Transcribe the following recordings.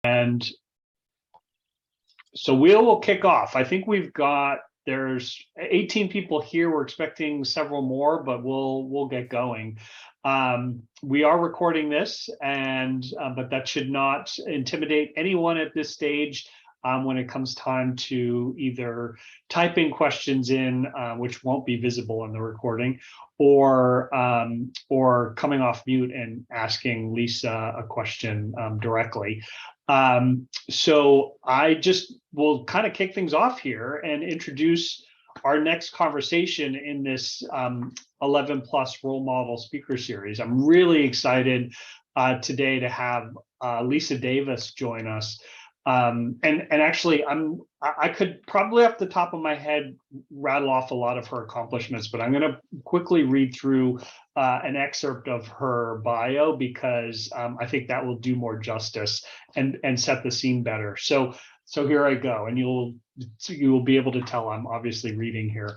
And so we will kick off. I think there's 18 people here. We're expecting several more, but we'll get going. We are recording this, but that should not intimidate anyone at this stage when it comes time to either typing questions in, which won't be visible in the recording, or coming off mute and asking Lisa a question directly. So I just will kind of kick things off here and introduce our next conversation in this 11 plus role model speaker series. I'm really excited today to have Lisa Davis join us. And actually, I could probably off the top of my head rattle off a lot of her accomplishments, but I'm going to quickly read through an excerpt of her bio because I think that will do more justice and set the scene better. So here I go, and you will be able to tell I'm obviously reading here.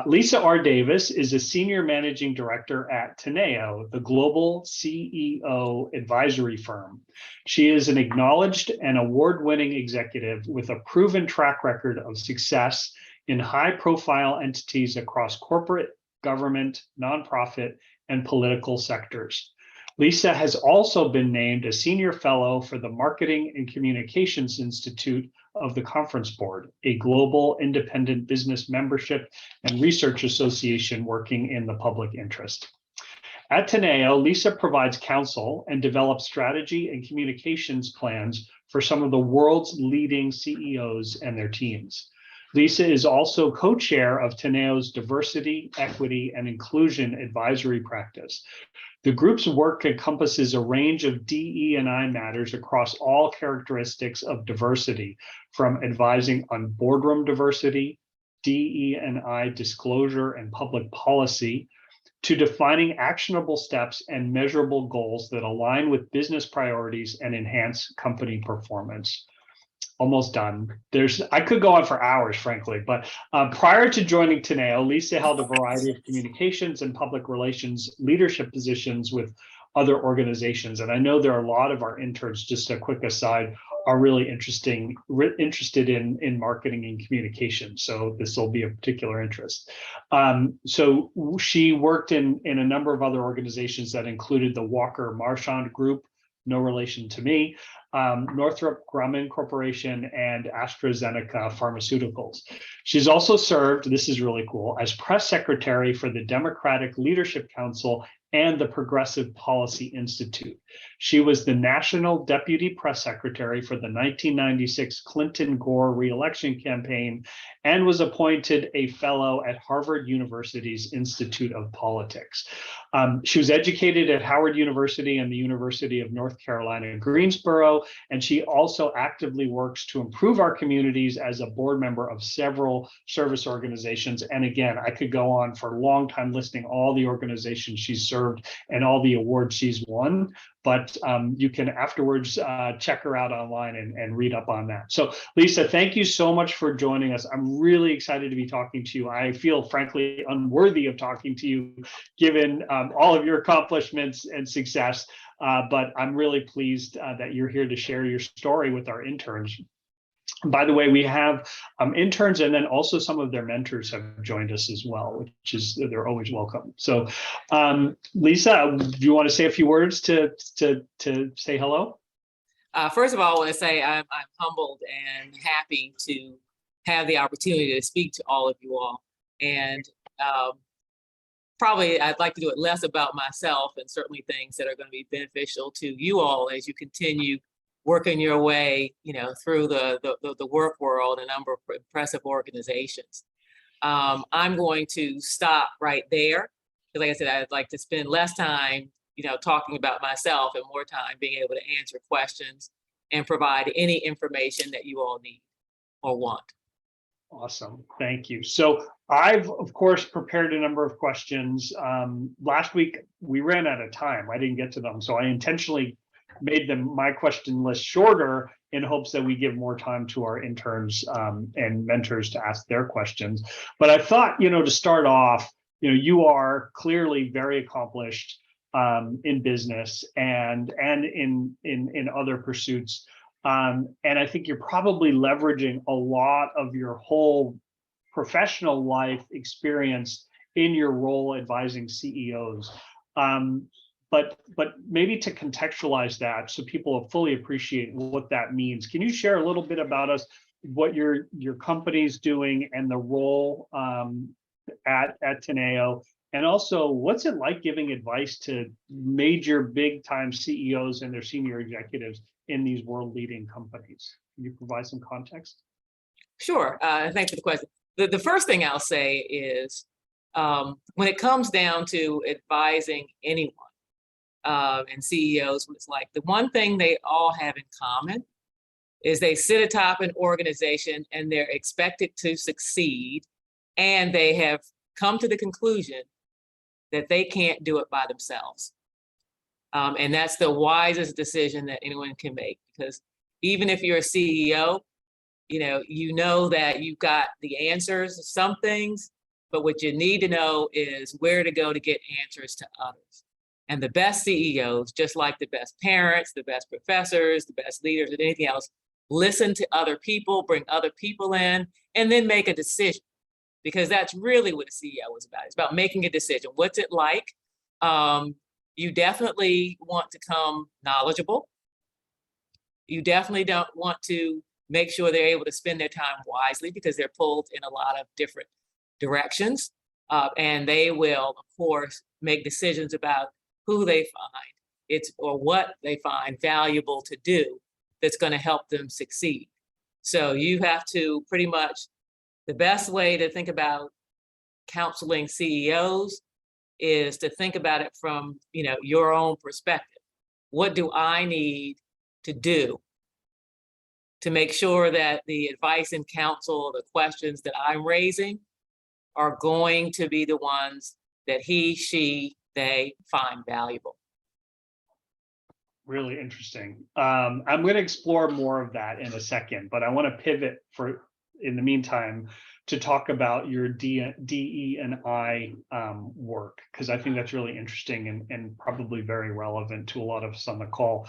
Lisa R. Davis is a senior managing director at Teneo, the global CEO advisory firm. She is an acknowledged and award-winning executive with a proven track record of success in high-profile entities across corporate, government, nonprofit, and political sectors. Lisa has also been named a senior fellow for the Marketing and Communications Institute of the Conference Board, a global independent business membership and research association working in the public interest. At Teneo, Lisa provides counsel and develops strategy and communications plans for some of the world's leading CEOs and their teams. Lisa is also co-chair of Teneo's Diversity, Equity, and Inclusion Advisory Practice. The group's work encompasses a range of DE&I matters across all characteristics of diversity, from advising on boardroom diversity, DE&I disclosure and public policy, to defining actionable steps and measurable goals that align with business priorities and enhance company performance. Almost done. I could go on for hours, frankly, but prior to joining Teneo, Lisa held a variety of communications and public relations leadership positions with other organizations. And I know there are a lot of our interns, just a quick aside, are really interested in marketing and communication. So this will be a particular interest. So she worked in a number of other organizations that included the Walker Marchand Group, no relation to me, Northrop Grumman Corporation, and AstraZeneca Pharmaceuticals. She's also served, this is really cool, as press secretary for the Democratic Leadership Council and the Progressive Policy Institute. She was the National Deputy Press Secretary for the 1996 Clinton-Gore re-election campaign and was appointed a fellow at Harvard University's Institute of Politics. She was educated at Howard University and the University of North Carolina, Greensboro, and she also actively works to improve our communities as a board member of several service organizations. And again, I could go on for a long time listing all the organizations she's served and all the awards she's won, but you can afterwards check her out online and read up on that. So Lisa, thank you so much for joining us. I'm really excited to be talking to you. I feel frankly unworthy of talking to you given all of your accomplishments and success, but I'm really pleased that you're here to share your story with our interns. By the way, we have interns and then also some of their mentors have joined us as well, which is, they're always welcome. So Lisa, do you want to say a few words to say hello? First of all, I want to say I'm humbled and happy to have the opportunity to speak to all of you all. And probably I'd like to do it less about myself and certainly things that are going to be beneficial to you all as you continue working your way, through the work world, a number of impressive organizations. I'm going to stop right there because, like I said, I'd like to spend less time, talking about myself and more time being able to answer questions and provide any information that you all need or want. Awesome, thank you. So I've, of course, prepared a number of questions. Last week, we ran out of time. I didn't get to them, so I intentionally made my question list shorter in hopes that we give more time to our interns and mentors to ask their questions. But I thought, to start off, you are clearly very accomplished in business and in other pursuits. And I think you're probably leveraging a lot of your whole professional life experience in your role advising CEOs. But maybe to contextualize that so people fully appreciate what that means, can you share a little bit about us, what your company's doing and the role at Teneo, and also what's it like giving advice to major big time CEOs and their senior executives in these world leading companies? Can you provide some context? Sure. Thanks for the question. The first thing I'll say is when it comes down to advising anyone and CEOs, it's like the one thing they all have in common is they sit atop an organization and they're expected to succeed, and they have come to the conclusion that they can't do it by themselves. And that's the wisest decision that anyone can make, because even if you're a CEO, you know that you've got the answers to some things, but what you need to know is where to go to get answers to others. And the best CEOs, just like the best parents, the best professors, the best leaders, and anything else, listen to other people, bring other people in, and then make a decision. Because that's really what a CEO is about. It's about making a decision. What's it like? You definitely want to come knowledgeable. You definitely don't want to make sure they're able to spend their time wisely, because they're pulled in a lot of different directions. And they will, of course, make decisions about who they find or what they find valuable to do that's going to help them succeed. So you have to pretty much, the best way to think about counseling CEOs is to think about it from, your own perspective. What do I need to do to make sure that the advice and counsel, the questions that I'm raising are going to be the ones that he, she, they find valuable? Really interesting. I'm going to explore more of that in a second, but I want to pivot in the meantime to talk about your DE&I work, because I think that's really interesting and probably very relevant to a lot of us on the call.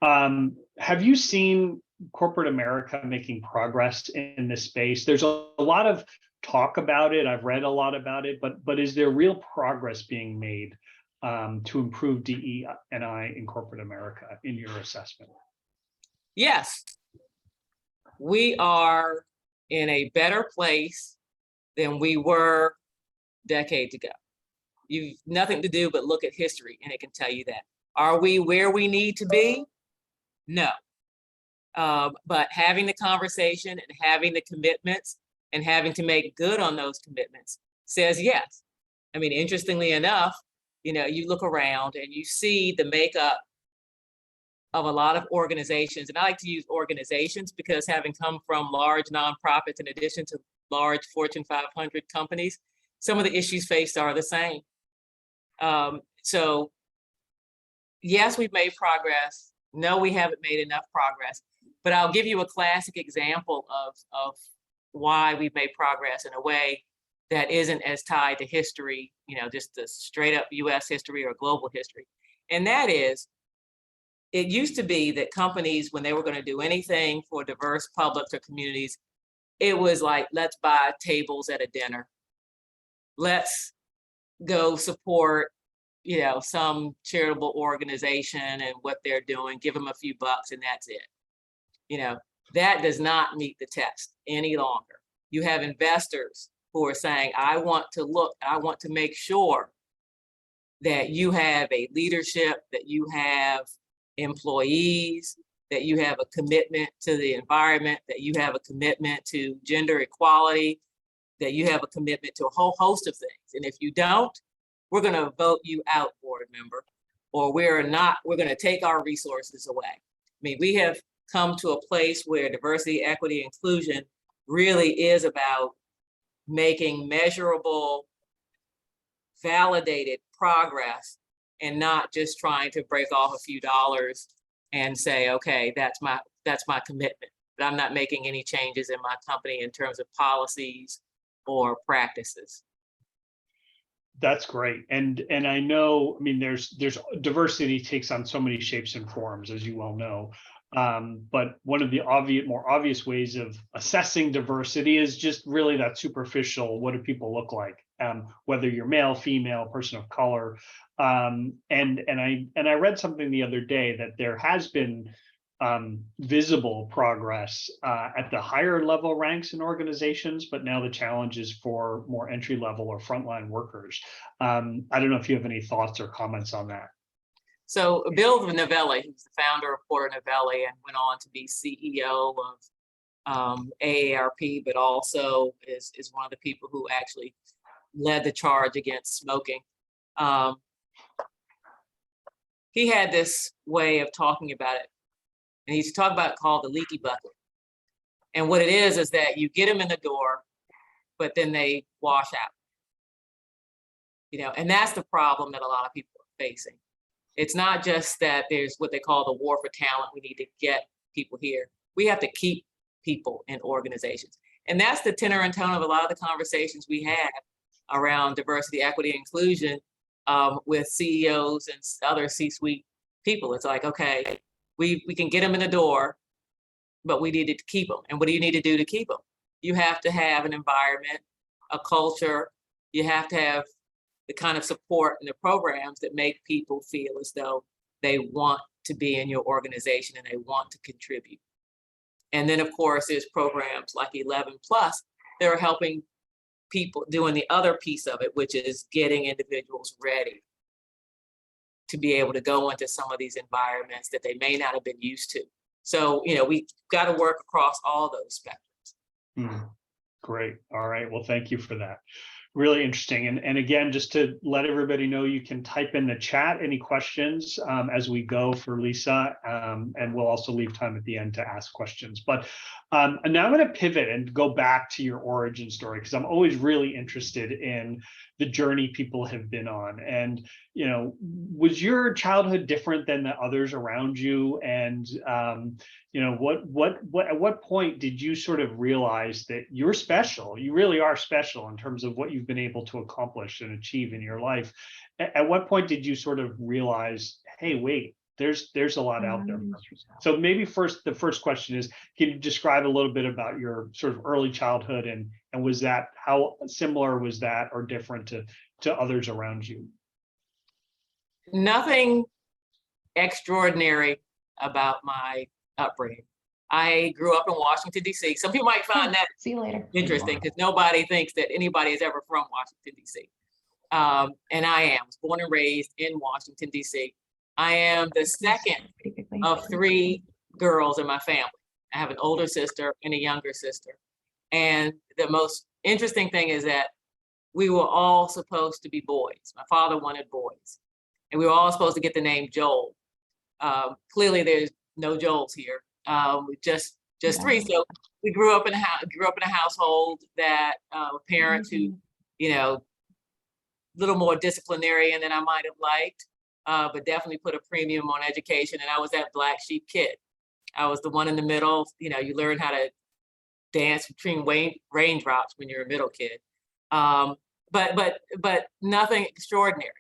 Have you seen corporate America making progress in this space? There's a lot of talk about it. I've read a lot about it, but is there real progress being made to improve DE&I in corporate America, in your assessment? Yes, we are in a better place than we were decades ago. You've nothing to do but look at history and it can tell you that. Are we where we need to be? No. But having the conversation and having the commitments and having to make good on those commitments says yes. I mean, interestingly enough, you look around and you see the makeup of a lot of organizations. And I like to use organizations because, having come from large nonprofits in addition to large Fortune 500 companies, some of the issues faced are the same. So yes, we've made progress. No, we haven't made enough progress. But I'll give you a classic example of why we've made progress in a way that isn't as tied to history, just the straight up US history or global history. And that is, it used to be that companies, when they were going to do anything for diverse publics or communities, it was like, let's buy tables at a dinner. Let's go support, some charitable organization and what they're doing, give them a few bucks and that's it. That does not meet the test any longer. You have investors who are saying, I want to make sure that you have a leadership, that you have employees, that you have a commitment to the environment, that you have a commitment to gender equality, that you have a commitment to a whole host of things. And if you don't, we're going to vote you out, board member, or we're going to take our resources away. I mean, we have come to a place where diversity, equity, inclusion really is about making measurable, validated progress, and not just trying to break off a few dollars and say, okay, that's my commitment, but I'm not making any changes in my company in terms of policies or practices. That's great. And I know, I mean, there's diversity takes on so many shapes and forms, as you well know. But one of the more obvious ways of assessing diversity is just really that superficial, what do people look like? Whether you're male, female, person of color. And I read something the other day that there has been visible progress at the higher level ranks in organizations, but now the challenge is for more entry level or frontline workers. I don't know if you have any thoughts or comments on that. So Bill Novelli, who's the founder of Porter Novelli and went on to be CEO of AARP, but also is one of the people who actually led the charge against smoking. He had this way of talking about it, and he's talking about it called the leaky bucket. And what it is that you get them in the door, but then they wash out. You know, and that's the problem that a lot of people are facing. It's not just that there's what they call the war for talent. We need to get people here. We have to keep people in organizations. And that's the tenor and tone of a lot of the conversations we have around diversity, equity, and inclusion with CEOs and other C-suite people. It's like, okay, we can get them in the door, but we need to keep them. And what do you need to do to keep them? You have to have an environment, a culture. You have to have the kind of support and the programs that make people feel as though they want to be in your organization and they want to contribute. And then, of course, there's programs like 11 Plus that are helping people doing the other piece of it, which is getting individuals ready to be able to go into some of these environments that they may not have been used to. So, you know, we got to work across all those spectrums. Great. All right. Well, thank you for that. Really interesting. And again, just to let everybody know, you can type in the chat any questions as we go for Lisa, and we'll also leave time at the end to ask questions. But now I'm going to pivot and go back to your origin story, because I'm always really interested in the journey people have been on. And, you know, was your childhood different than the others around you? And, you know, at what point did you sort of realize that you're special? You really are special in terms of what you've been able to accomplish and achieve in your life. At what point did you sort of realize, hey, wait, there's a lot out there. So maybe the first question is, can you describe a little bit about your sort of early childhood, and was that, how similar was that or different to others around you? Nothing extraordinary about my upbringing. I grew up in Washington, D.C. Some people might find that See you later. interesting, because nobody thinks that anybody is ever from Washington, D.C. And I was born and raised in Washington, D.C. I am the second of 3 girls in my family. I have an older sister and a younger sister. And the most interesting thing is that we were all supposed to be boys. My father wanted boys. And we were all supposed to get the name Joel. Clearly, there's no Joels here. Just 3. So we grew up in a household that parents who, you know, a little more disciplinarian than I might have liked, but definitely put a premium on education. And I was that black sheep kid. I was the one in the middle. You know, you learn how to dance between raindrops when you're a middle kid. But nothing extraordinary.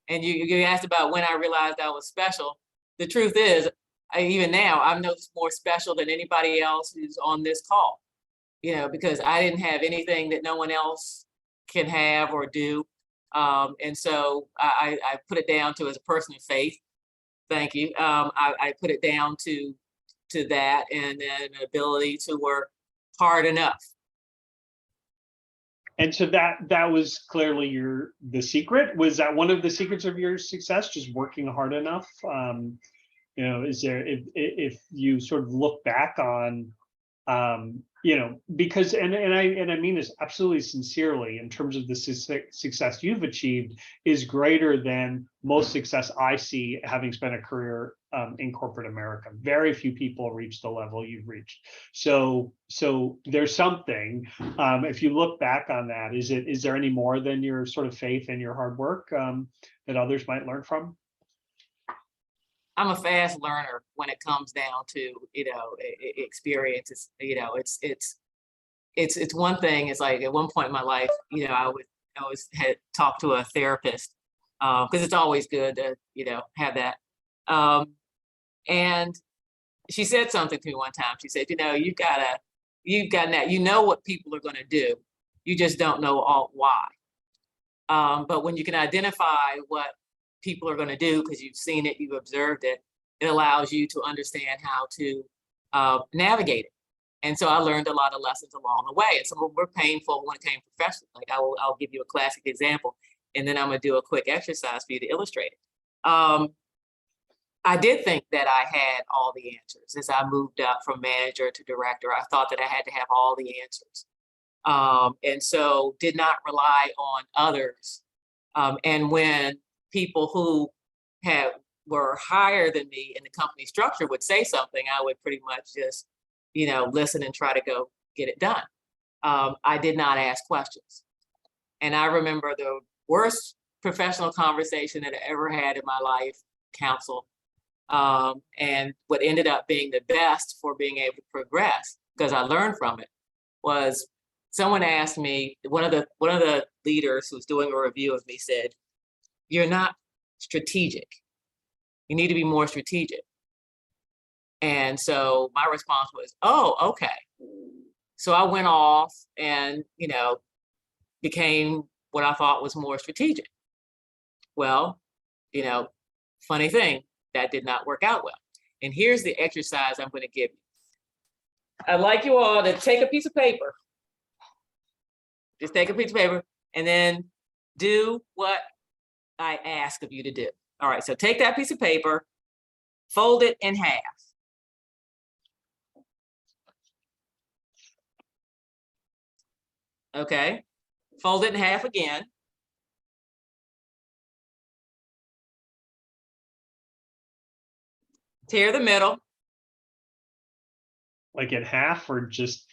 And you asked about when I realized I was special. The truth is, even now, I'm no more special than anybody else who's on this call, you know, because I didn't have anything that no one else can have or do. And so I put it down to, as a person of faith, thank you. I put it down to that, and then an ability to work hard enough. And so that was clearly the secret. Was that one of the secrets of your success, just working hard enough? You know, is there, if you sort of look back on, you know, because, and I mean this absolutely sincerely, in terms of the success you've achieved is greater than most success I see, having spent a career in corporate America. Very few people reach the level you've reached. So there's something, if you look back on that, is there any more than your sort of faith and your hard work that others might learn from? I'm a fast learner when it comes down to, you know, experiences. You know, it's one thing. It's like at one point in my life, you know, I always had talked to a therapist, because it's always good to, you know, have that. And she said something to me one time. She said, you've got that, you know what people are going to do. You just don't know all why. But when you can identify what people are going to do, because you've seen it, you've observed it, it allows you to understand how to navigate it. And so I learned a lot of lessons along the way. And some of them were painful when it came professionally. Like I'll give you a classic example, and then I'm going to do a quick exercise for you to illustrate it. I did think that I had all the answers. As I moved up from manager to director, I thought that I had to have all the answers. And so did not rely on others. And when people who were higher than me in the company structure would say something, I would pretty much just, listen and try to go get it done. I did not ask questions. And I remember the worst professional conversation that I ever had in my life, counsel. And what ended up being the best for being able to progress, because I learned from it, was someone asked me, one of the leaders who was doing a review of me said, "You're not strategic. You need to be more strategic." And so my response was, "Oh, okay." So I went off and, became what I thought was more strategic. Well, funny thing, that did not work out well. And here's the exercise I'm going to give you. I'd like you all to take a piece of paper. Just take a piece of paper and then do what I ask of you to do. All right, so take that piece of paper, fold it in half. Okay, fold it in half again. Tear the middle. Like in half or just?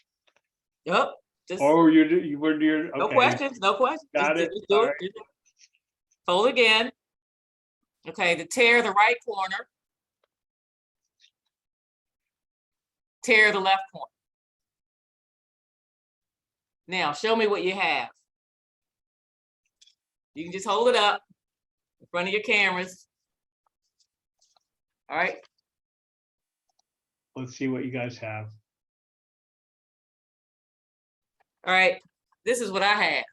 Yep. Just, oh, you were okay. No questions. No questions. Got just, it. Just do it. Right. Fold again. Okay, to tear the right corner. Tear the left corner. Now, show me what you have. You can just hold it up in front of your cameras. All right. Let's see what you guys have. All right. This is what I have.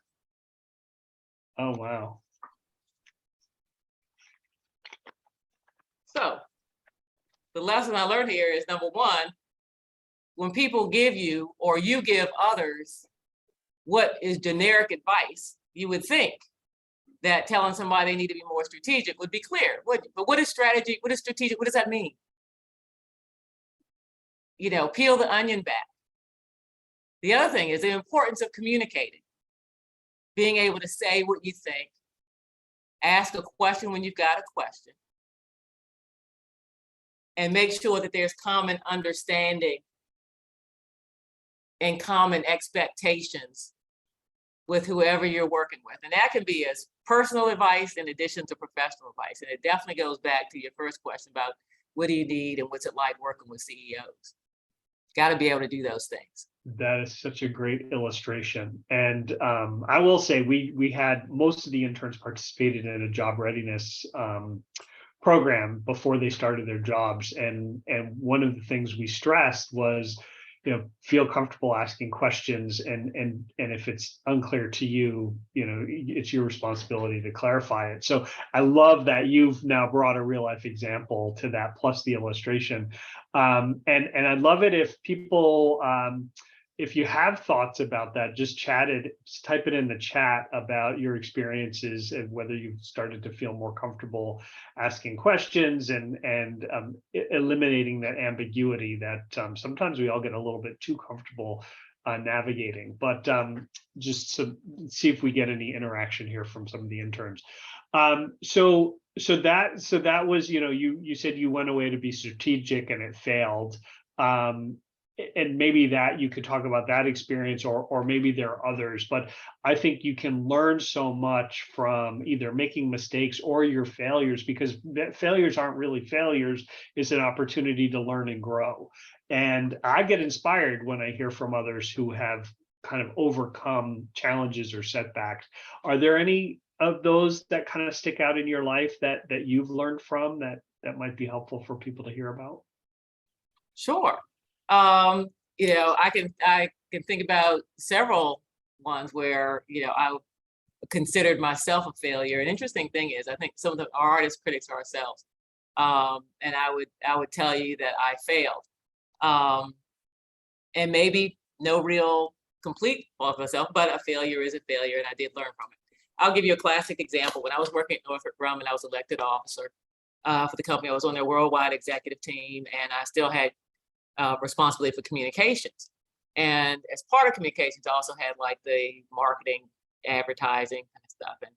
Oh, wow. So the lesson I learned here is, number one, when people give you or you give others what is generic advice, you would think that telling somebody they need to be more strategic would be clear. But what is strategy? What is strategic? What does that mean? Peel the onion back. The other thing is the importance of communicating, being able to say what you think, ask a question when you've got a question, and make sure that there's common understanding and common expectations with whoever you're working with. And that can be as personal advice in addition to professional advice. And it definitely goes back to your first question about what do you need and what's it like working with CEOs. Got to be able to do those things. That is such a great illustration. And I will say we had most of the interns participated in a job readiness program before they started their jobs. And one of the things we stressed was, feel comfortable asking questions, and if it's unclear to you, it's your responsibility to clarify it. So I love that you've now brought a real life example to that, plus the illustration. And I'd love it if people, if you have thoughts about that, just type it in the chat about your experiences and whether you've started to feel more comfortable asking questions and eliminating that ambiguity that sometimes we all get a little bit too comfortable navigating. But just to see if we get any interaction here from some of the interns. So that was, you said you went away to be strategic and it failed. And maybe that you could talk about that experience, or maybe there are others, but I think you can learn so much from either making mistakes or your failures, because failures aren't really failures. It's an opportunity to learn and grow. And I get inspired when I hear from others who have kind of overcome challenges or setbacks. Are there any of those that kind of stick out in your life that you've learned from that might be helpful for people to hear about? Sure. I can think about several ones where, I considered myself a failure. An interesting thing is I think some of our hardest critics are ourselves. And I would tell you that I failed. Um, and maybe no real complete fault of myself, but a failure is a failure, and I did learn from it. I'll give you a classic example. When I was working at Northrop Grumman, I was elected officer for the company. I was on their worldwide executive team, and I still had responsibility for communications. And as part of communications, I also had like the marketing, advertising kind of stuff, and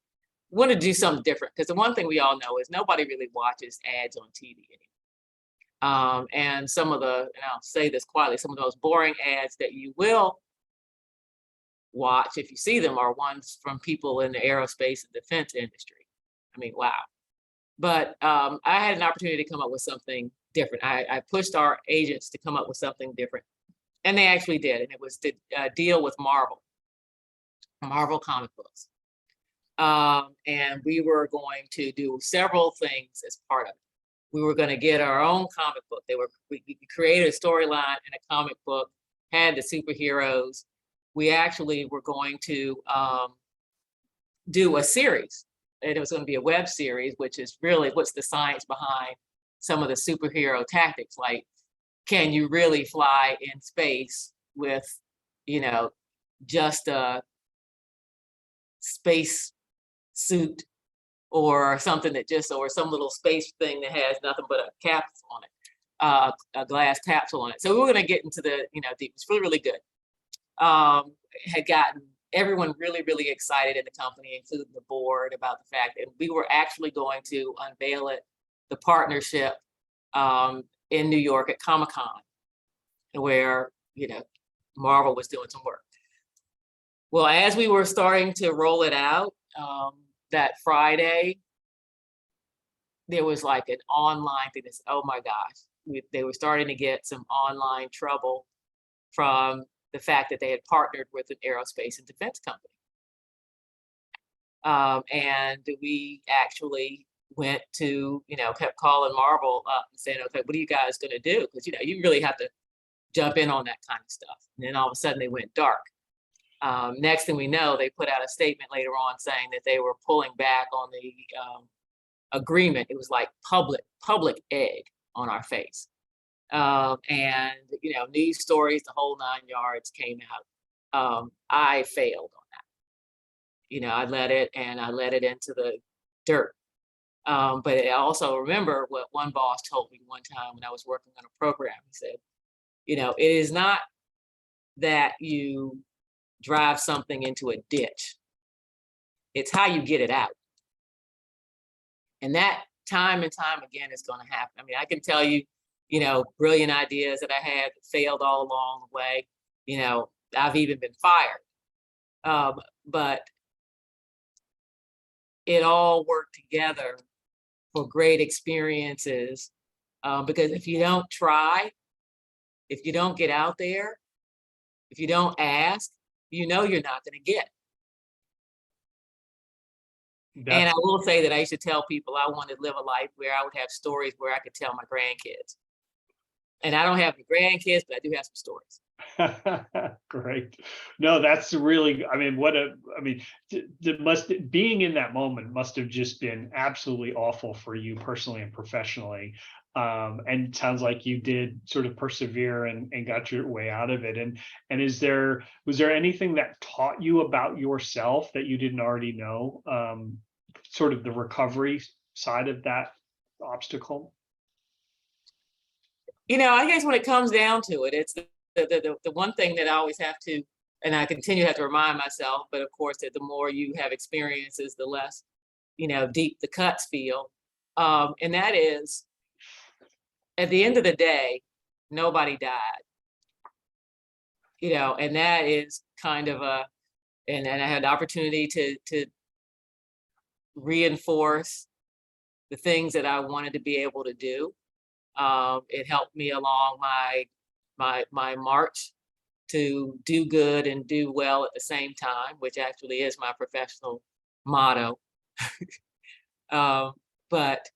wanted to do something different because the one thing we all know is nobody really watches ads on TV anymore. And some of the, and I'll say this quietly, some of those boring ads that you will watch if you see them are ones from people in the aerospace and defense industry. I mean, wow. But I had an opportunity to come up with something different. I pushed our agents to come up with something different, and they actually did. And it was to deal with Marvel comic books. And we were going to do several things as part of it. We were going to get our own comic book. We created a storyline in a comic book, had the superheroes. We actually were going to do a series, and it was going to be a web series, which is really what's the science behind some of the superhero tactics. Like, can you really fly in space with, just a space suit or something or some little space thing that has nothing but a capsule on it, a glass capsule on it. So we were going to get into the, deep. It's really, really good. Had gotten everyone really, really excited in the company, including the board, about the fact that we were actually going to unveil it, the partnership in New York at Comic-Con, where, Marvel was doing some work. Well, as we were starting to roll it out, that Friday, there was like an online thing. Oh my gosh, they were starting to get some online trouble from the fact that they had partnered with an aerospace and defense company. And we actually went to, kept calling Marvel up and saying, okay, what are you guys going to do? Because, you really have to jump in on that kind of stuff. And then all of a sudden they went dark. Next thing we know, they put out a statement later on saying that they were pulling back on the agreement. It was like public egg on our face. And, news stories, the whole 9 yards came out. I failed on that. I let it into the dirt. But I also remember what one boss told me one time when I was working on a program. He said, it is not that you drive something into a ditch. It's how you get it out. And that time and time again is going to happen. I mean, I can tell you, brilliant ideas that I had that failed all along the way. I've even been fired. But it all worked together for great experiences. Because if you don't try, if you don't get out there, if you don't ask, you're not going to get. And I will say that I used to tell people I wanted to live a life where I would have stories where I could tell my grandkids. And I don't have any grandkids, but I do have some stories. Great. No, that's really, being in that moment must have just been absolutely awful for you personally and professionally. And it sounds like you did sort of persevere and got your way out of it. And was there anything that taught you about yourself that you didn't already know? Sort of the recovery side of that obstacle? I guess when it comes down to it, it's the one thing that I always have to, and I continue to have to remind myself, but of course, that the more you have experiences, the less, deep the cuts feel. And that is, at the end of the day, nobody died. And that is kind of and I had the opportunity to reinforce the things that I wanted to be able to do. It helped me along my march to do good and do well at the same time, which actually is my professional motto. But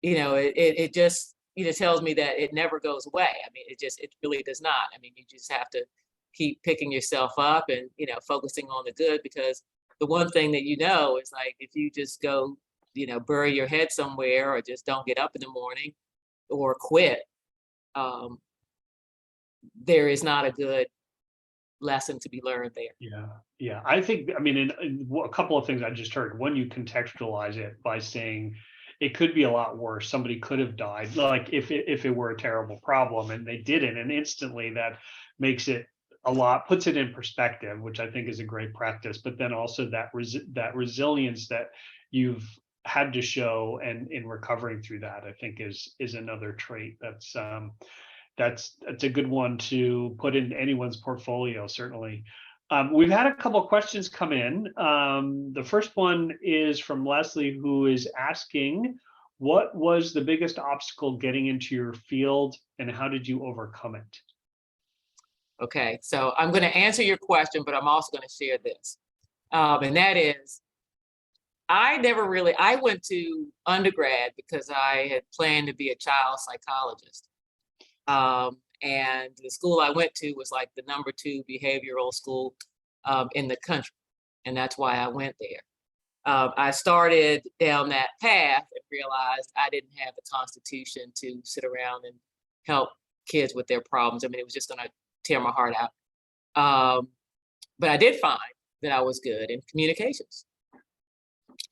it just tells me that it never goes away. I mean, it really does not. I mean, you just have to keep picking yourself up and, focusing on the good, because the one thing that is like, if you just go, bury your head somewhere, or just don't get up in the morning, or quit, um, there is not a good lesson to be learned there. Yeah, yeah. I think, I mean, in a couple of things I just heard. One, you contextualize it by saying it could be a lot worse. Somebody could have died, like if it were a terrible problem, and they didn't, and instantly that makes it puts it in perspective, which I think is a great practice. But then also that resilience that you've had to show, and in recovering through that, I think is another trait that's a good one to put in anyone's portfolio, certainly. We've had a couple of questions come in. The first one is from Leslie, who is asking, what was the biggest obstacle getting into your field, and how did you overcome it? Okay, so I'm going to answer your question, but I'm also going to share this. And that is, I went to undergrad because I had planned to be a child psychologist. And the school I went to was like the #2 behavioral school in the country. And that's why I went there. I started down that path and realized I didn't have the constitution to sit around and help kids with their problems. I mean, it was just going to tear my heart out. But I did find that I was good in communications,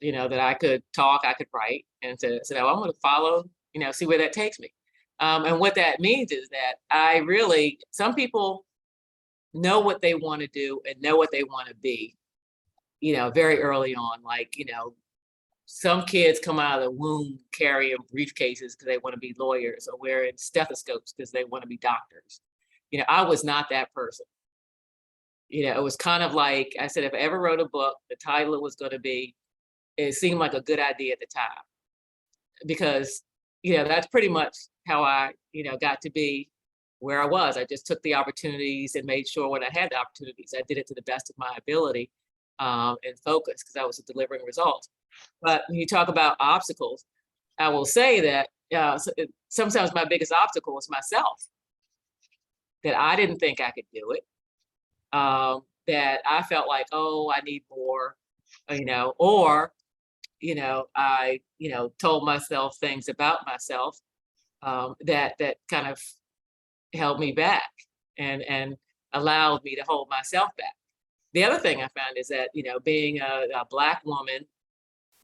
that I could talk, I could write, and so I'm going to follow, see where that takes me. And what that means is that some people know what they want to do and know what they want to be, very early on. Like, some kids come out of the womb carrying briefcases because they want to be lawyers, or wearing stethoscopes because they want to be doctors. I was not that person. It was kind of like I said, if I ever wrote a book, the title was going to be, it seemed like a good idea at the time, because, that's pretty much how I, got to be where I was. I just took the opportunities and made sure when I had the opportunities, I did it to the best of my ability, and focus, because I was delivering results. But when you talk about obstacles, I will say that sometimes my biggest obstacle was myself, that I didn't think I could do it, that I felt like, oh, I need more, or, I, told myself things about myself that kind of held me back, and allowed me to hold myself back. The other thing I found is that, being a Black woman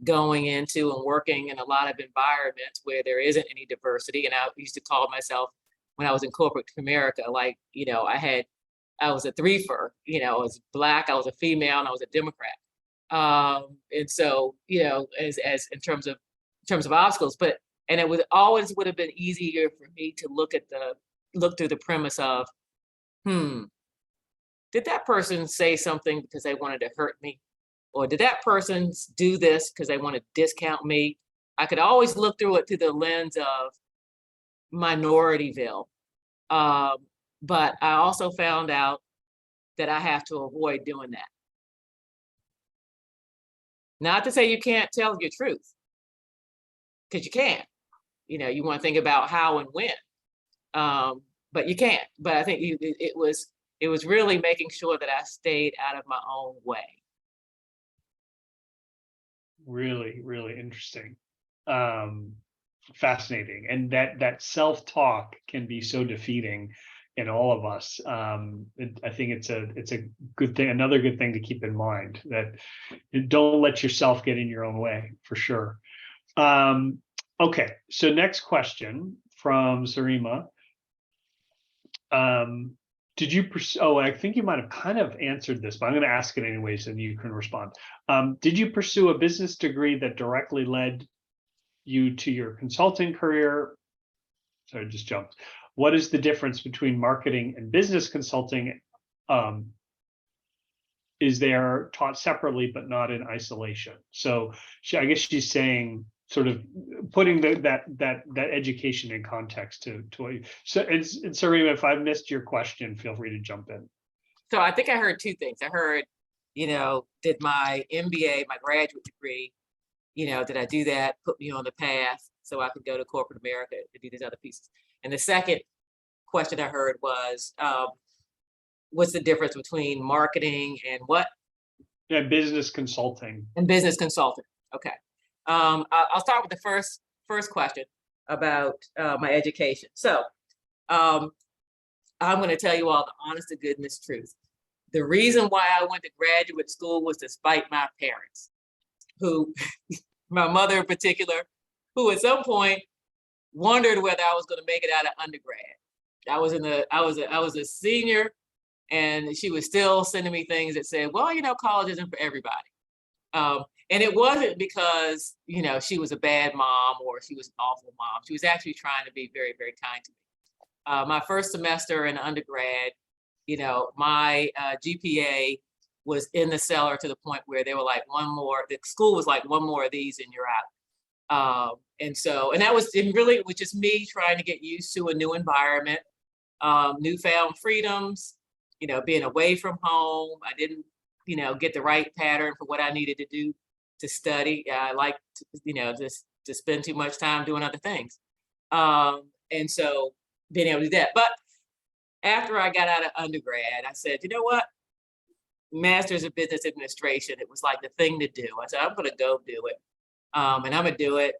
going into and working in a lot of environments where there isn't any diversity, and I used to call myself, when I was in corporate America, like, I was a threefer, I was Black, I was a female, and I was a Democrat. And so, as in terms of obstacles, and it would have been easier for me to look through the premise of, did that person say something because they wanted to hurt me? Or did that person do this because they want to discount me? I could always look through it through the lens of Minorityville. But I also found out that I have to avoid doing that. Not to say you can't tell your truth, because you can. You want to think about how and when, but you can't. But I think it was really making sure that I stayed out of my own way. Really, really interesting. Fascinating. And that self-talk can be so defeating in all of us. I think it's a good thing, another good thing to keep in mind, that don't let yourself get in your own way, for sure. Okay, so next question from Sarima. Did you pursue, I think you might have kind of answered this, but I'm going to ask it anyways, and you can respond. Did you pursue a business degree that directly led you to your consulting career? Sorry, I just jumped. What is the difference between marketing and business consulting? Is they are taught separately, but not in isolation? So I guess she's saying, sort of putting that education in context to what you. So, and Sarima, if I missed your question, feel free to jump in. So I think I heard two things. I heard, did my MBA, my graduate degree, did I do that, put me on the path so I could go to corporate America and do these other pieces. And the second question I heard was, what's the difference between marketing and what? Yeah, business consulting. And business consulting. Okay. I'll start with the first question about my education. So I'm going to tell you all the honest to goodness truth. The reason why I went to graduate school was to spite my parents, who, my mother in particular, who at some point wondered whether I was going to make it out of undergrad. I was a senior, and she was still sending me things that said, well, you know, college isn't for everybody. And it wasn't because, you know, she was a bad mom or she was an awful mom. She was actually trying to be very, very kind to me. My first semester in undergrad, you know, my GPA was in the cellar to the point where they were like, the school was like, one more of these and you're out. And that was just me trying to get used to a new environment, newfound freedoms, you know, being away from home. I didn't, you know, get the right pattern for what I needed to do to study. I like to, you know, just to spend too much time doing other things. And so being able to do that. But after I got out of undergrad, I said, you know what? Master's of Business Administration, it was like the thing to do. I said, I'm going to go do it. And I'm going to do it.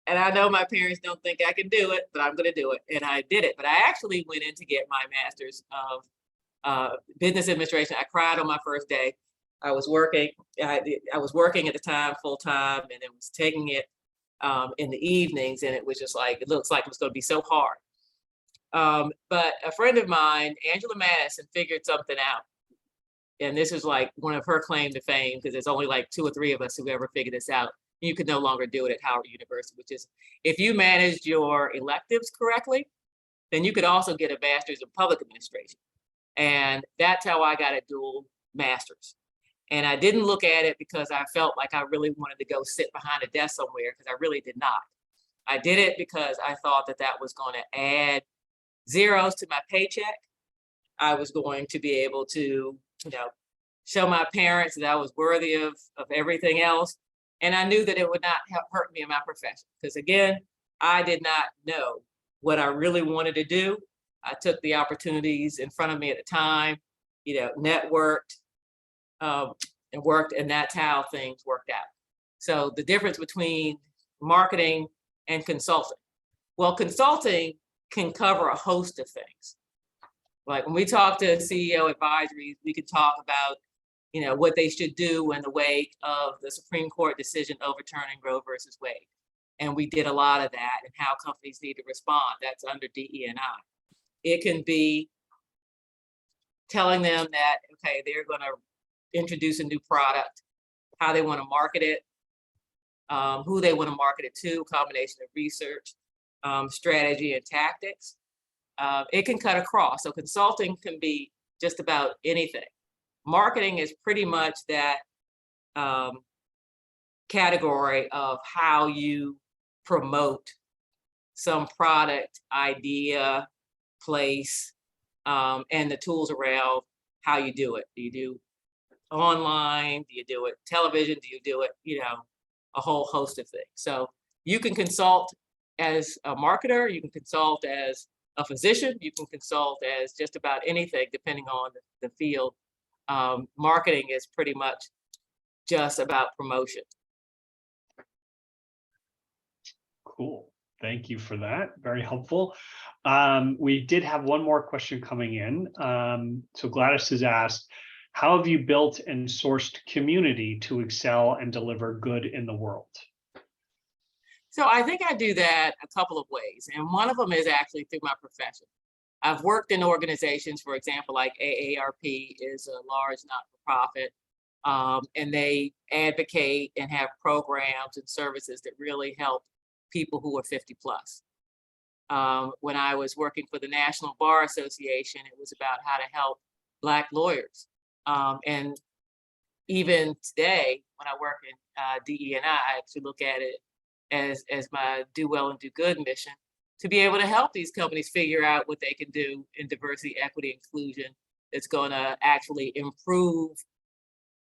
And I know my parents don't think I can do it, but I'm going to do it. And I did it. But I actually went in to get my master's of business administration. I cried on my first day. I was working. I was working at the time full time, and then was taking it in the evenings. And it was just like, it looks like it was going to be so hard. But a friend of mine, Angela Madison, figured something out. And this is like one of her claim to fame, because there's only like 2 or 3 of us who ever figured this out. You could no longer do it at Howard University, which is, if you managed your electives correctly, then you could also get a master's in public administration. And that's how I got a dual master's. And I didn't look at it because I felt like I really wanted to go sit behind a desk somewhere, because I really did not. I did it because I thought that that was going to add zeros to my paycheck. I was going to be able to, you know, show my parents that I was worthy of everything else. And I knew that it would not hurt me in my profession. Because again, I did not know what I really wanted to do. I took the opportunities in front of me at the time, you know, networked and worked, and that's how things worked out. So the difference between marketing and consulting. Well, consulting can cover a host of things. Like when we talk to CEO advisories, we could talk about, you know, what they should do in the wake of the Supreme Court decision overturning Roe versus Wade. And we did a lot of that, and how companies need to respond. That's under DE&I. It can be telling them that, okay, they're going to introduce a new product, how they want to market it, who they want to market it to, combination of research, strategy, and tactics. It can cut across. So consulting can be just about anything. Marketing is pretty much that category of how you promote some product, idea, place, and the tools around how you do it. Do you do online? Do you do it television? Do you do it, you know, a whole host of things? So you can consult as a marketer, you can consult as a physician, you can consult as just about anything, depending on the field. Marketing is pretty much just about promotion. Cool. Thank you for that. Very helpful. We did have one more question coming in. So Gladys has asked, how have you built and sourced community to excel and deliver good in the world? So I think I do that a couple of ways. And one of them is actually through my profession. I've worked in organizations, for example, like AARP is a large not-for-profit, and they advocate and have programs and services that really help people who are 50 plus. When I was working for the National Bar Association, it was about how to help Black lawyers. And even today, when I work in DE&I, I actually look at it as my do well and do good mission, to be able to help these companies figure out what they can do in diversity, equity, inclusion that's going to actually improve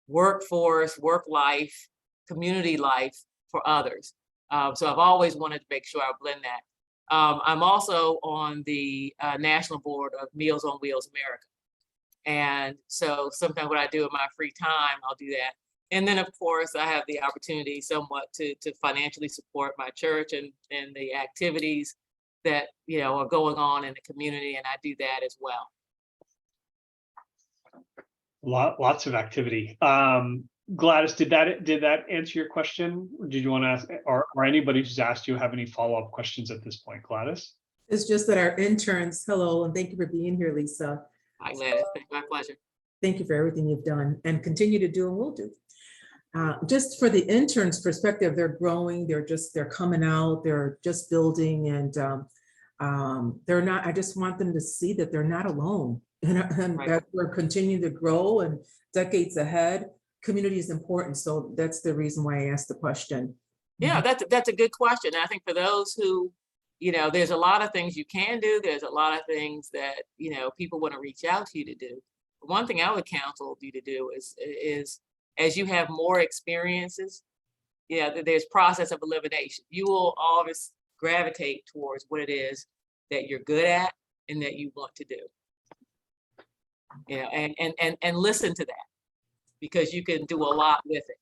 workforce, work life, community life for others. So I've always wanted to make sure I blend that. I'm also on the national board of Meals on Wheels America. And so sometimes what I do in my free time, I'll do that. And then of course I have the opportunity somewhat to financially support my church and the activities that, you know, are going on in the community, and I do that as well. Lots of activity. Gladys, did that answer your question? Or did you want to ask, or anybody who's asked you have any follow-up questions at this point? Gladys? It's just that our interns, hello, and thank you for being here, Lisa. Hi, Gladys. My pleasure. Thank you for everything you've done and continue to do and will do. Just for the interns' perspective, they're growing, they're coming out, they're just building, and they're not, I just want them to see that they're not alone, and Right. that we're continuing to grow and decades ahead. Community is important, so that's the reason why I asked the question. Yeah, that's a good question. I think for those who, you know, there's a lot of things you can do. There's a lot of things that, you know, people want to reach out to you to do. One thing I would counsel you to do is as you have more experiences, yeah, there's process of elimination. You will always gravitate towards what it is that you're good at and that you want to do. You know, and listen to that, because you can do a lot with it.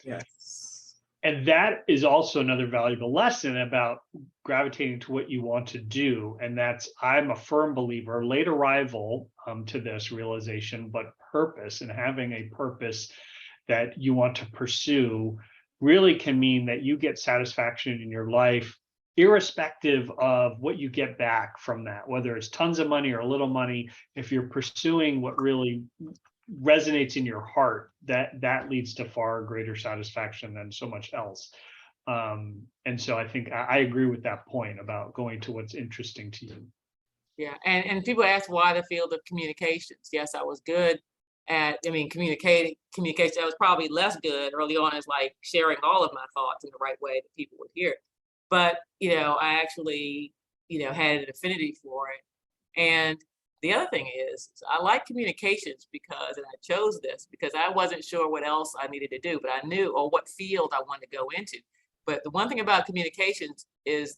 Yes. And that is also another valuable lesson about gravitating to what you want to do. And that's, I'm a firm believer, late arrival to this realization, but purpose, and having a purpose that you want to pursue really can mean that you get satisfaction in your life, irrespective of what you get back from that, whether it's tons of money or a little money. If you're pursuing what really resonates in your heart, that leads to far greater satisfaction than so much else. And so I think I agree with that point about going to what's interesting to you. Yeah, and people ask why the field of communications. Yes, I was good at, communication. I was probably less good early on as like sharing all of my thoughts in the right way that people would hear it. But, you know, I actually, you know, had an affinity for it. And the other thing is I like communications because, and I chose this because I wasn't sure what else I needed to do, but I knew, or what field I wanted to go into. But the one thing about communications is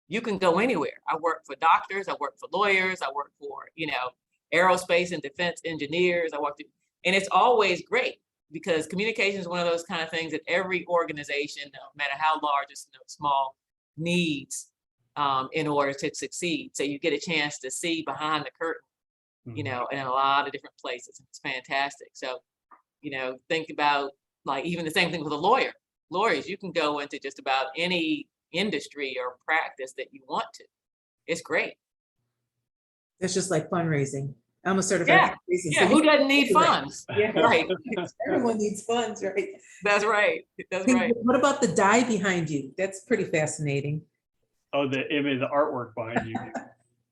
you can go anywhere. I work for doctors, I work for lawyers, I work for, you know, aerospace and defense engineers. And it's always great because communication is one of those kind of things that every organization, no matter how large or small, needs in order to succeed. So you get a chance to see behind the curtain, you know, in a lot of different places. It's fantastic. So, you know, think about like even the same thing with a lawyer. Lawyers, you can go into just about any industry or practice that you want to. It's great. It's just like fundraising. I'm a certified fundraiser, Yeah, who doesn't need funds? Yeah, Right. Everyone needs funds, right? That's right. That's right. What about the die behind you? That's pretty fascinating. Oh, the image, the artwork behind you.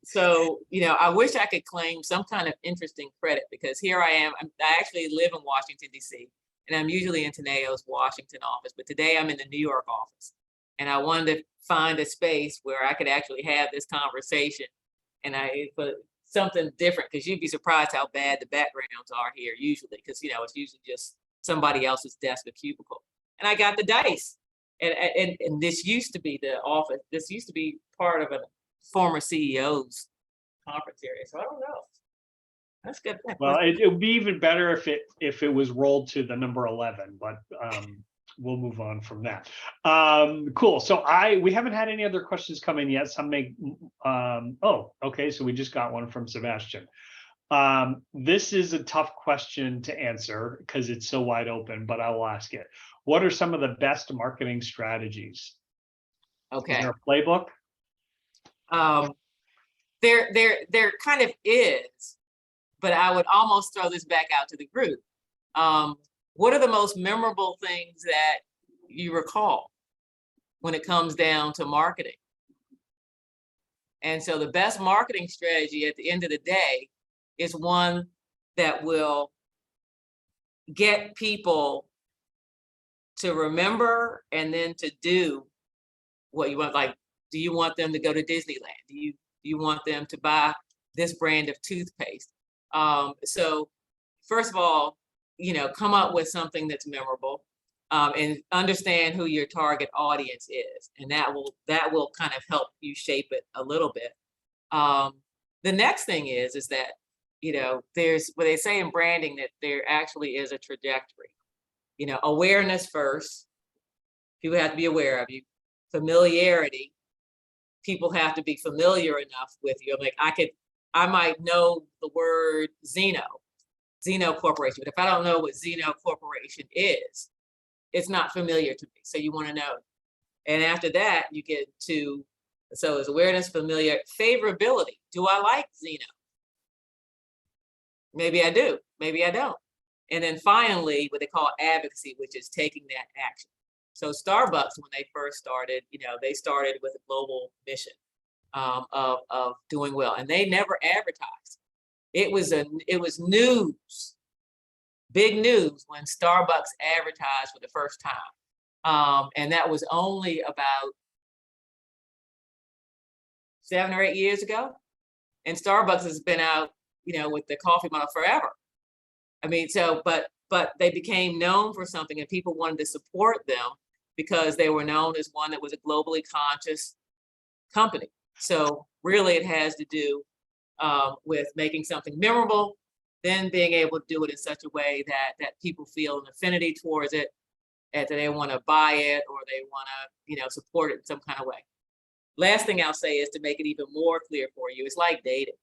So, you know, I wish I could claim some kind of interesting credit because here I am. I actually live in Washington, D.C., and I'm usually in Teneo's Washington office, but today I'm in the New York office. And I wanted to find a space where I could actually have this conversation and but something different, because you'd be surprised how bad the backgrounds are here usually, because, you know, it's usually just somebody else's desk or cubicle. And I got the dice. And this used to be the office. This used to be part of a former CEO's conference area. So I don't know. That's good. Well, it would be even better if it was rolled to the number 11, but we'll move on from that. Cool. So we haven't had any other questions come in yet. Some may. Oh, okay. So we just got one from Sebastian. This is a tough question to answer because it's so wide open, but I will ask it. What are some of the best marketing strategies? Okay. Is there a playbook? There kind of is, but I would almost throw this back out to the group. What are the most memorable things that you recall when it comes down to marketing? And so the best marketing strategy at the end of the day is one that will get people to remember and then to do what you want. Like, do you want them to go to Disneyland? Do you want them to buy this brand of toothpaste? So first of all, you know, come up with something that's memorable. and understand who your target audience is, and that will kind of help you shape it a little bit. The next thing is that, there's what they say in branding, that there actually is a trajectory. Awareness first. People have to be aware of you. Familiarity. People have to be familiar enough with you. Like I might know the word Zeno Corporation, but if I don't know what Zeno Corporation is, it's not familiar to me. So you want to know. And after that, you get to, so it's awareness, familiar, favorability. Do I like Zeno? Maybe I do, maybe I don't. And then finally, what they call advocacy, which is taking that action. So Starbucks, when they first started, they started with a global mission of doing well, and they never advertised. It was news, big news when Starbucks advertised for the first time, and that was only about 7 or 8 years ago. And Starbucks has been out, with the coffee model forever. I mean, but they became known for something, and people wanted to support them because they were known as one that was a globally conscious company. So really it has to do with making something memorable, then being able to do it in such a way that people feel an affinity towards it, and that they want to buy it, or they want to, support it in some kind of way. Last thing I'll say is to make it even more clear for you, it's like dating.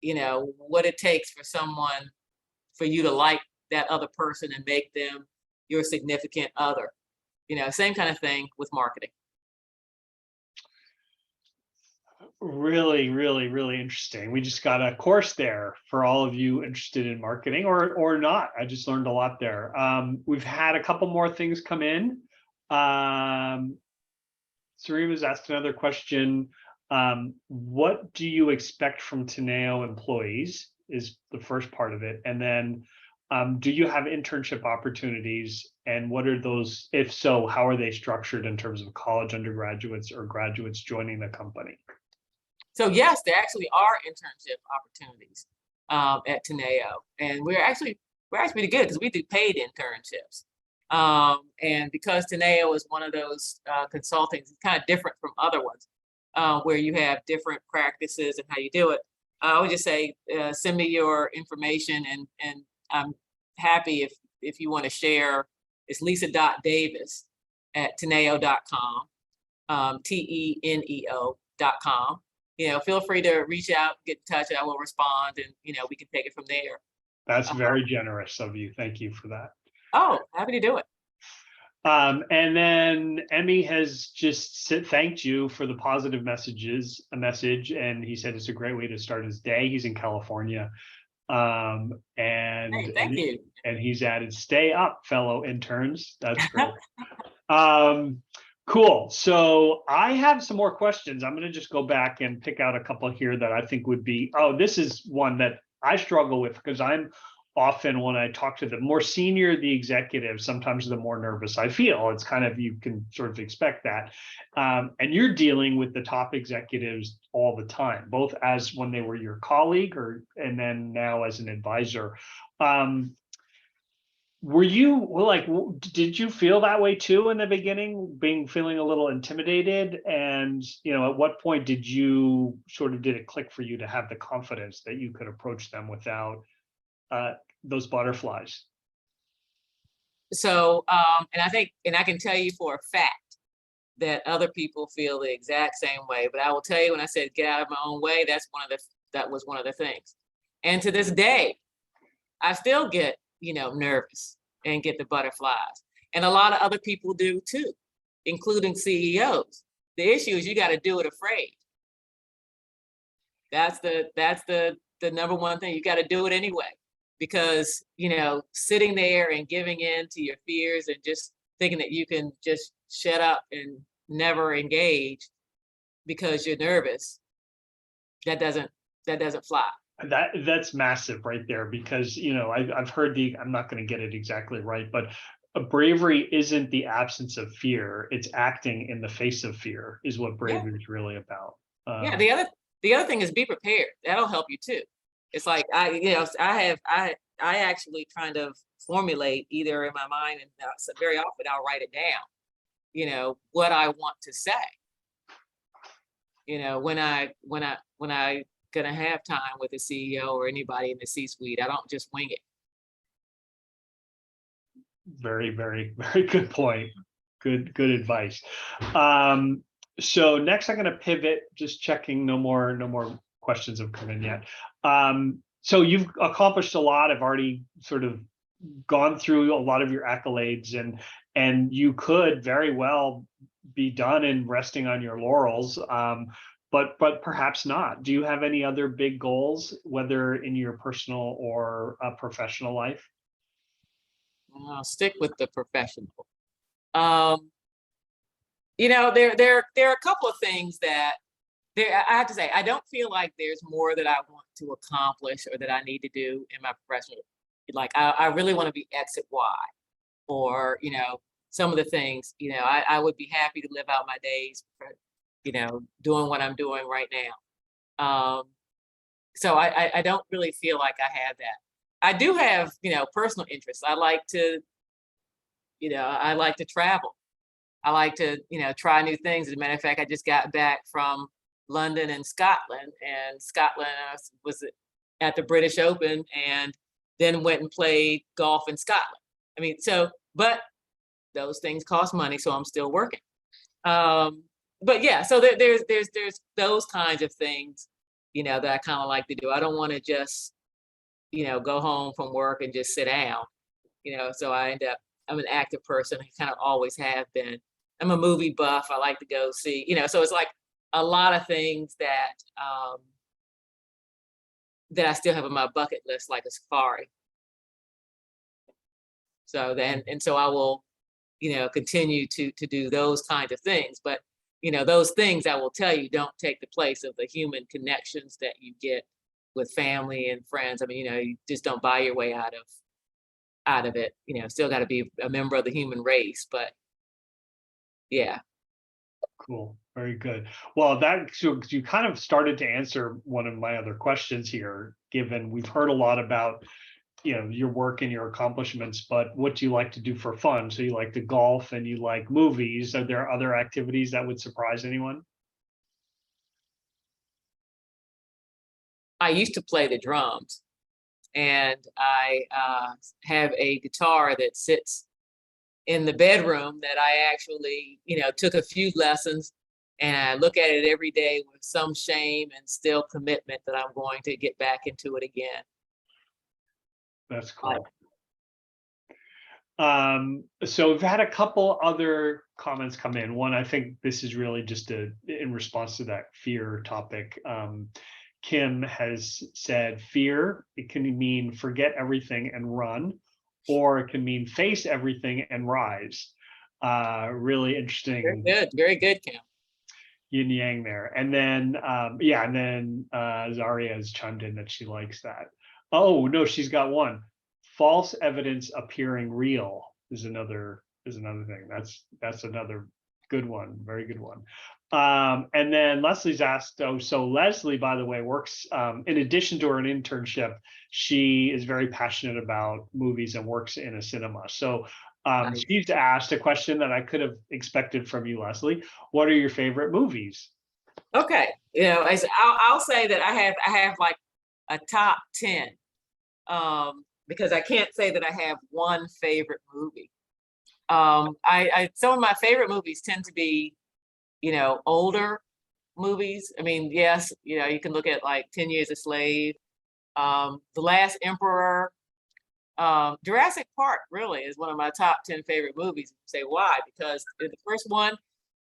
What it takes for you to like that other person and make them your significant other. Same kind of thing with marketing. Really, really, really interesting. We just got a course there for all of you interested in marketing or not. I just learned a lot there. We've had a couple more things come in. Sarima's asked another question. What do you expect from Teneo employees is the first part of it. And then do you have internship opportunities, and what are those? If so, how are they structured in terms of college undergraduates or graduates joining the company? So yes, there actually are internship opportunities at Teneo, and we're actually pretty good because we do paid internships. And because Teneo is one of those consultings, it's kind of different from other ones where you have different practices and how you do it. I would just say send me your information, and I'm happy if you want to share. It's lisa.davis at teneo.com, TENEO.com. Feel free to reach out, get in touch, and I will respond, and we can take it from there. That's very generous of you. Thank you for that. Oh, happy to do it. And then Emmy has just thanked you for the positive message, and he said it's a great way to start his day. He's in California. And hey, thank you. And he's added, stay up, fellow interns. That's great. Cool. So I have some more questions. I'm going to just go back and pick out a couple here that I think would be, this is one that I struggle with, because I'm often, when I talk to the more senior the executive, sometimes the more nervous I feel. It's kind of, you can sort of expect that. And you're dealing with the top executives all the time, both as when they were your colleague and then now as an advisor. Were you did you feel that way too in the beginning, feeling a little intimidated? And, at what point did it click for you to have the confidence that you could approach them without those butterflies? So, and I can tell you for a fact that other people feel the exact same way, but I will tell you, when I said get out of my own way, that was one of the things. And to this day, I still get, nervous and get the butterflies. And a lot of other people do too, including CEOs. The issue is you got to do it afraid. That's the number one thing. You got to do it anyway, because, sitting there and giving in to your fears and just thinking that you can just shut up and never engage because you're nervous, that doesn't fly. That's massive right there, because I've heard I'm not going to get it exactly right, but bravery isn't the absence of fear; it's acting in the face of fear is what bravery is really about. Yeah. The other thing is be prepared. That'll help you too. It's like I I actually kind of formulate either in my mind, and so very often I'll write it down, what I want to say, when I gonna have time with the CEO or anybody in the C-suite. I don't just wing it. Very, very, very good point. Good advice. So next I'm going to pivot, just checking no more questions have come in yet. So you've accomplished a lot. I've already sort of gone through a lot of your accolades, and you could very well be done and resting on your laurels. But perhaps not. Do you have any other big goals, whether in your personal or professional life? I'll stick with the professional. There are a couple of things that I have to say, I don't feel like there's more that I want to accomplish or that I need to do in my professional. Like I really want to be X at Y, or some of the things. I would be happy to live out my days, doing what I'm doing right now. So I don't really feel like I have that. I do have, personal interests. I like to travel. I like to, try new things. As a matter of fact, I just got back from London and Scotland I was at the British Open, and then went and played golf in Scotland. I mean, but those things cost money, so I'm still working. But yeah, so there's those kinds of things, that I kind of like to do. I don't want to just, go home from work and just sit down, so I'm an active person. I kind of always have been. I'm a movie buff. I like to go see, so it's like a lot of things that that I still have on my bucket list, like a safari. So so I will, continue to do those kinds of things. But, those things, I will tell you, don't take the place of the human connections that you get with family and friends. I mean, you just don't buy your way out of it. Still got to be a member of the human race. But yeah. Cool. Very good. Well, so you kind of started to answer one of my other questions here, given we've heard a lot about, your work and your accomplishments, but what do you like to do for fun? So you like to golf and you like movies. Are there other activities that would surprise anyone? I used to play the drums, and I have a guitar that sits in the bedroom that I actually, took a few lessons, and I look at it every day with some shame and still commitment that I'm going to get back into it again. That's cool. So we've had a couple other comments come in. One, I think this is really just in response to that fear topic. Kim has said fear, it can mean forget everything and run, or it can mean face everything and rise. Really interesting. Very good, Kim. Yin yang there. And then, Zaria has chimed in that she likes that. Oh, no, she's got one. False evidence appearing real is another thing. That's another good one. Very good one. And then Leslie's asked, so Leslie, by the way, works, in addition to her internship, she is very passionate about movies and works in a cinema. So she's asked a question that I could have expected from you, Leslie. What are your favorite movies? Okay. I'll say that I have like a top 10, because I can't say that I have one favorite movie. Some of my favorite movies tend to be, older movies. I mean, yes, you can look at like 10 Years a Slave, The Last Emperor, Jurassic Park really is one of my top 10 favorite movies. Say why? Because in the first one,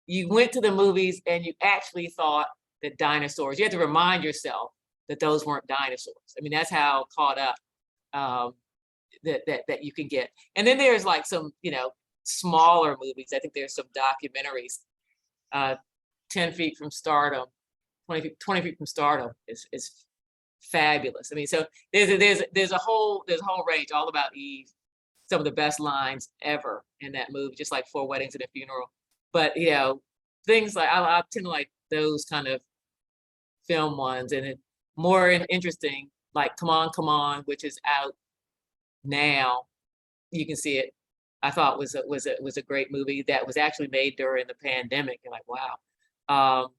you went to the movies and you actually thought that dinosaurs, you had to remind yourself that those weren't dinosaurs. I mean, that's how caught up that you can get. And then there's like some, smaller movies. I think there's some documentaries. 10 Feet from Stardom, 20 Feet from Stardom is fabulous. I mean, so there's a whole range all about Eve. Some of the best lines ever in that movie, just like Four Weddings and a Funeral. But things like I tend to like those kind of film ones, and more interesting, like Come On, Come On, which is out now you can see it. I thought was a great movie that was actually made during the pandemic. And like, wow.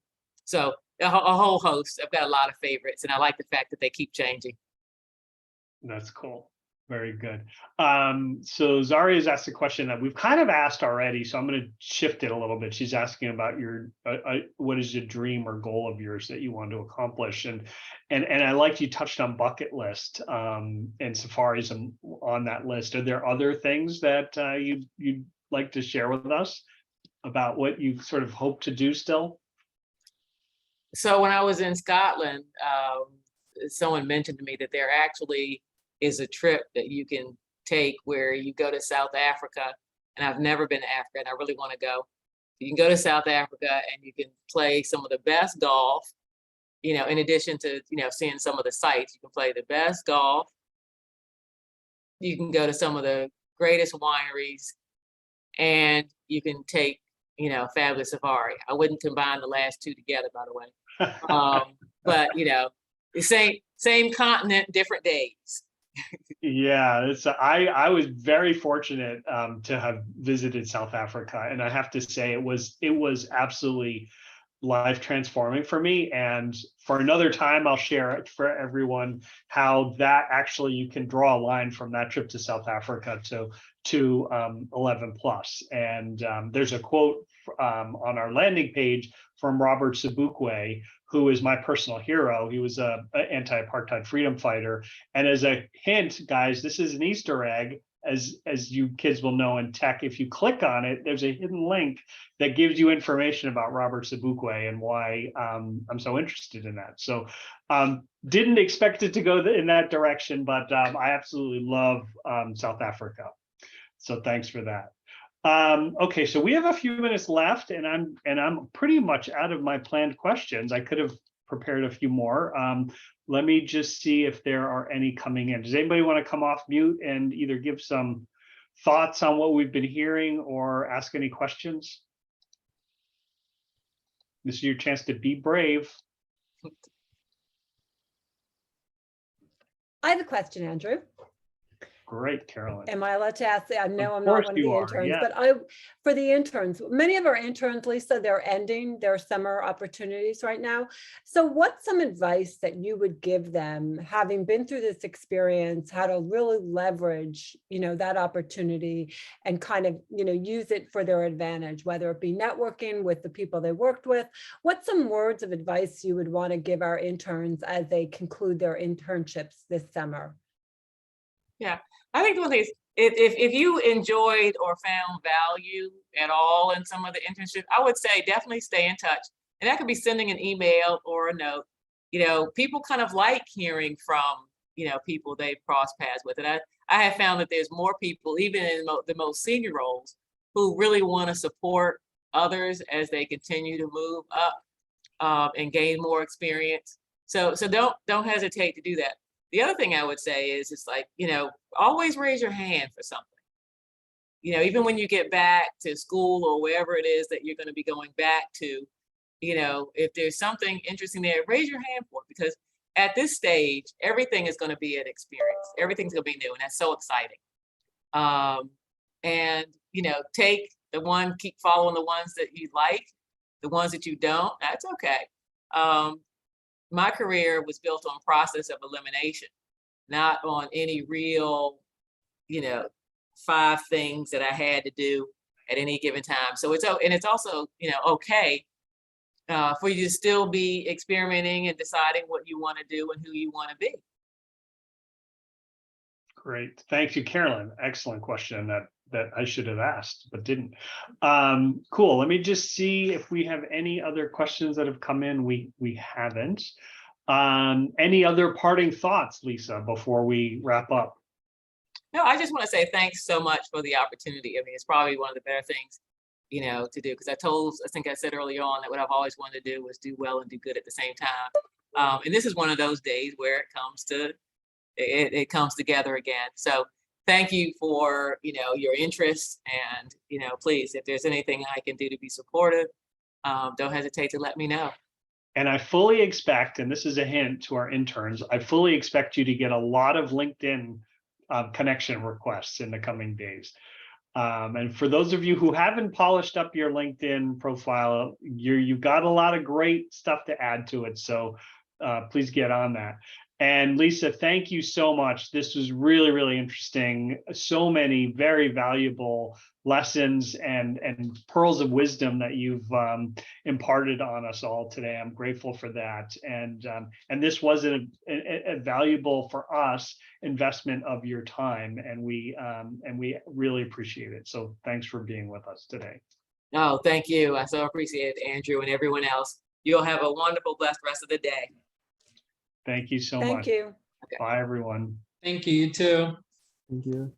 So a whole host. I've got a lot of favorites, and I like the fact that they keep changing. That's cool. Very good. So Zaria's asked a question that we've kind of asked already, so I'm going to shift it a little bit. She's asking about your what is your dream or goal of yours that you want to accomplish, and I like you touched on bucket list, and safaris on that list. Are there other things that you'd like to share with us about what you sort of hope to do still? So when I was in Scotland, someone mentioned to me that there actually is a trip that you can take where you go to South Africa, and I've never been to Africa and I really want to go. You can go to South Africa and you can play some of the best golf, in addition to, seeing some of the sights. You can play the best golf. You can go to some of the greatest wineries, and you can take, fabulous safari. I wouldn't combine the last two together, by the way. But, the same continent, different days. Yeah, I was very fortunate to have visited South Africa, and I have to say it was absolutely life transforming for me. And for another time, I'll share it for everyone how that actually you can draw a line from that trip to South Africa to 11 plus. And there's a quote on our landing page from Robert Sobukwe, who is my personal hero. He was an anti-apartheid freedom fighter. And as a hint, guys, this is an Easter egg, as you kids will know in tech. If you click on it, there's a hidden link that gives you information about Robert Sobukwe and why I'm so interested in that. So didn't expect it to go in that direction, but I absolutely love South Africa. So thanks for that. Okay, so we have a few minutes left, and I'm pretty much out of my planned questions. I could have prepared a few more. Let me just see if there are any coming in. Does anybody want to come off mute and either give some thoughts on what we've been hearing or ask any questions? This is your chance to be brave. I have a question, Andrew. Great, Carolyn. Am I allowed to ask? I know Of I'm not course one of the you are, interns, yeah. but for the interns, many of our interns, Lisa, they're ending their summer opportunities right now. So what's some advice that you would give them, having been through this experience, how to really leverage, that opportunity and kind of, use it for their advantage, whether it be networking with the people they worked with? What's some words of advice you would want to give our interns as they conclude their internships this summer? Yeah, I think one thing is if you enjoyed or found value at all in some of the internships, I would say definitely stay in touch. And that could be sending an email or a note. People kind of like hearing from, people they've crossed paths with. And I have found that there's more people, even in the most senior roles, who really want to support others as they continue to move up and gain more experience. So don't hesitate to do that. The other thing I would say is it's like, always raise your hand for something. Even when you get back to school or wherever it is that you're going to be going back to, if there's something interesting there, raise your hand for it, because at this stage, everything is going to be an experience. Everything's going to be new, and that's so exciting. And, keep following the ones that you like, the ones that you don't, that's okay. My career was built on process of elimination, not on any real, 5 things that I had to do at any given time. So it's also, okay for you to still be experimenting and deciding what you want to do and who you want to be. Great. Thank you, Carolyn. Excellent question that I should have asked, but didn't. Cool. Let me just see if we have any other questions that have come in. We haven't. Any other parting thoughts, Lisa, before we wrap up? No, I just want to say thanks so much for the opportunity. I mean, it's probably one of the better things, to do, because I think I said earlier on that what I've always wanted to do was do well and do good at the same time. And this is one of those days where it comes together again. So thank you for, your interest, and, please, if there's anything I can do to be supportive, don't hesitate to let me know. And I fully expect, and this is a hint to our interns, I fully expect you to get a lot of LinkedIn connection requests in the coming days. And for those of you who haven't polished up your LinkedIn profile, you've got a lot of great stuff to add to it. So please get on that. And Lisa, thank you so much. This was really, really interesting. So many very valuable lessons and pearls of wisdom that you've imparted on us all today. I'm grateful for that. And this was a valuable for us investment of your time, and we really appreciate it. So thanks for being with us today. No, thank you. I so appreciate it, Andrew, and everyone else. You'll have a wonderful, blessed rest of the day. Thank you so Thank much. you. Bye, everyone. Thank you, you too. Thank you.